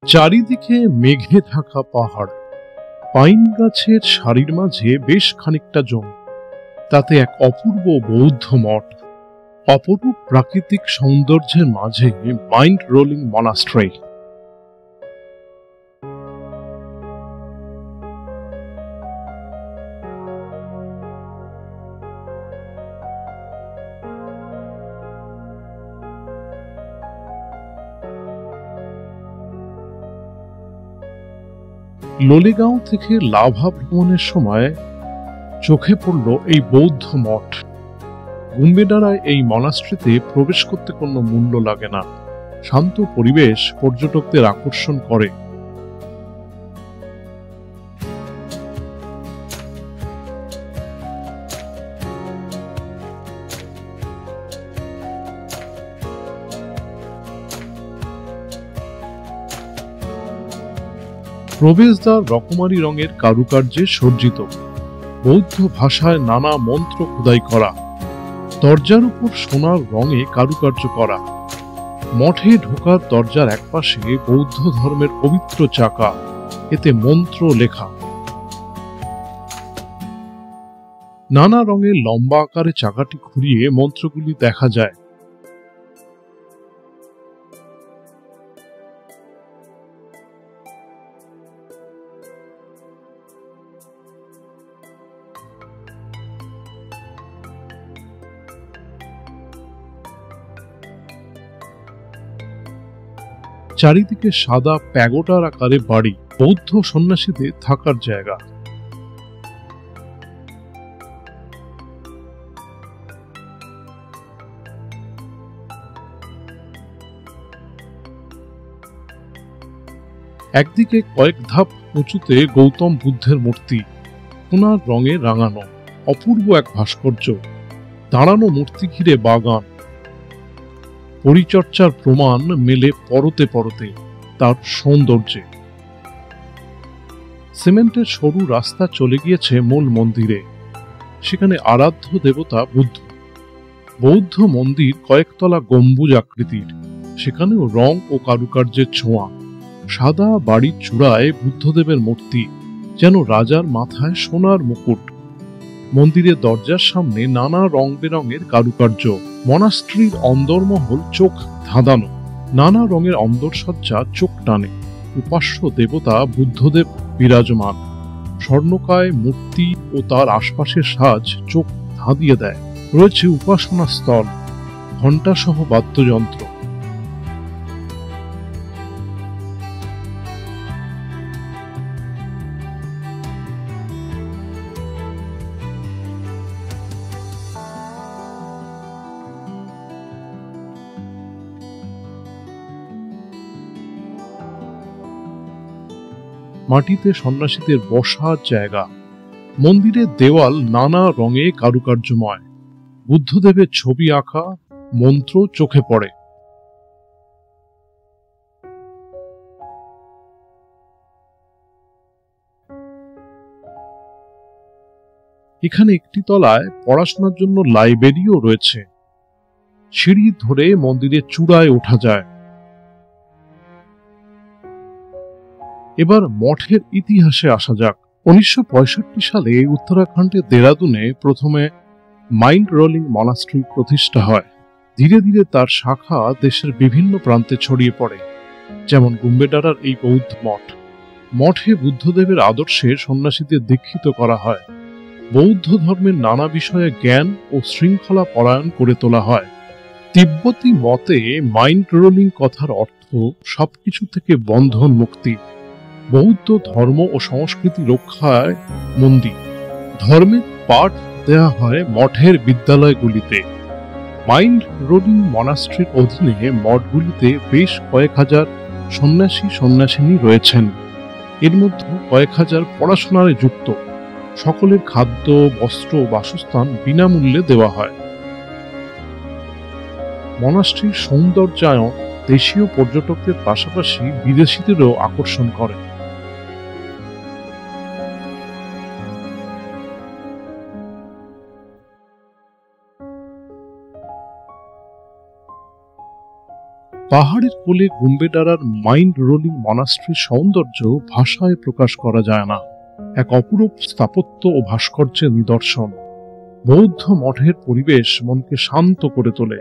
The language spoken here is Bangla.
চারিদিকে মেঘে ঢাকা পাহাড়, পাইন গাছের সারির মাঝে বেশ খানিকটা জমি, তাতে এক অপূর্ব বৌদ্ধ মঠ। অপরূপ প্রাকৃতিক সৌন্দর্যের মাঝে মাইন্ড রোলিং মনাস্ট্রি। লোলেগাঁও থেকে লাভা ভ্রমণের সময় চোখে পড়ল এই বৌদ্ধ মঠ। গুম্বেডারায় এই মনাস্ট্রিতে প্রবেশ করতে কোনো মূল্য লাগে না। শান্ত পরিবেশ পর্যটকদের আকর্ষণ করে। প্রবেশদ্বার রকমারি রঙের কারুকার্যে সজ্জিত, বৌদ্ধ ভাষায় নানা মন্ত্র খোদাই করা, দরজার উপর সোনার রঙে কারুকার্য করা। মঠে ঢোকার দরজার একপাশে বৌদ্ধ ধর্মের পবিত্র চাকা, এতে মন্ত্র লেখা। নানা রঙের লম্বা আকারে চাকাটি ঘুরিয়ে মন্ত্রগুলি দেখা যায়। চারিদিকে সাদা প্যাগোডার আকারে বাড়ি, বৌদ্ধ সন্ন্যাসীদের থাকার জায়গা। একদিকে কয়েক ধাপ উঁচুতে গৌতম বুদ্ধের মূর্তি, সোনার রঙে রাঙানো, অপূর্ব এক ভাস্কর্য। দাঁড়ানো মূর্তি ঘিরে বাগান, পরিচর্যার প্রমাণ মেলে পরতে পরতে তার সৌন্দর্যে। সিমেন্টের সরু রাস্তা চলে গিয়েছে মূল মন্দিরে, সেখানে আরাধ্য দেবতা বুদ্ধ। বৌদ্ধ মন্দির কয়েকতলা গম্বুজ আকৃতির, সেখানেও রং ও কারুকার্যের ছোঁয়া। সাদা বাড়ির চূড়ায় বুদ্ধদেবের মূর্তি, যেন রাজার মাথায় সোনার মুকুট। মন্দিরের দরজার সামনে নানা রং বেরঙের কারুকার্য। মনাস্ট্রির অন্দরমহল চোখ ধাঁধানো, নানা রঙের অন্দরসজ্জা চোখ টানে। উপাস্য দেবতা বুদ্ধদেব বিরাজমান, স্বর্ণকায় মূর্তি ও তার আশপাশের সাজ চোখ ধাঁধিয়ে দেয়। রয়েছে উপাসনা স্থল, ঘণ্টাসহ বাদ্যযন্ত্র। মাটিতে সন্ন্যাসীদের বসার জায়গা। মন্দিরের দেওয়াল নানা রঙে কারুকার্যময়, বুদ্ধদেবের ছবি আঁকা, মন্ত্র চোখে পড়ে। এখানে একটি তলায় পড়াশোনার জন্য লাইব্রেরিও রয়েছে। সিঁড়ি ধরে মন্দিরের চূড়ায় ওঠা যায়। এবার মঠের ইতিহাসে আসা যাক। 1965 সালে উত্তরাখণ্ডের দেরাদুনে প্রথমে মাইন্ড রোলিং মনাস্ট্রি প্রতিষ্ঠা হয়। ধীরে ধীরে তার শাখা দেশের বিভিন্ন প্রান্তে ছড়িয়ে পড়ে, যেমন গুম্বেডারার এই বৌদ্ধ মঠ। মঠে বুদ্ধদেবের আদর্শে সন্ন্যাসীদের দীক্ষিত করা হয়। বৌদ্ধ ধর্মের নানা বিষয়ে জ্ঞান ও শৃঙ্খলা পরায়ণ করে তোলা হয়। তিব্বতী মতে মাইন্ড রোলিং কথার অর্থ সবকিছু থেকে বন্ধন মুক্তি। বৌদ্ধ ধর্ম ও সংস্কৃতি রক্ষায় মন্দির। ধর্মের পাঠ দেয়া হয় মঠের বিদ্যালয়গুলিতে। মাইন্ড রোলিং মনাস্ট্রির অধীনে মঠগুলিতে বেশ কয়েক হাজার সন্ন্যাসী সন্ন্যাসিনী রয়েছেন। এর মধ্যে কয়েক হাজার পড়াশোনায় যুক্ত। সকলের খাদ্য, বস্ত্র, বাসস্থান বিনামূল্যে দেওয়া হয়। মনাস্ট্রির সৌন্দর্যায়ন দেশীয় পর্যটকদের পাশাপাশি বিদেশিদেরও আকর্ষণ করে। পাহাড়ের কোলে গুম্বেডারার মাইন্ড রোলিং মনাস্ট্রির সৌন্দর্য ভাষায় প্রকাশ করা যায় না। এক অপরূপ স্থাপত্য ও ভাস্কর্যের নিদর্শন। বৌদ্ধ মঠের পরিবেশ মনকে শান্ত করে তোলে।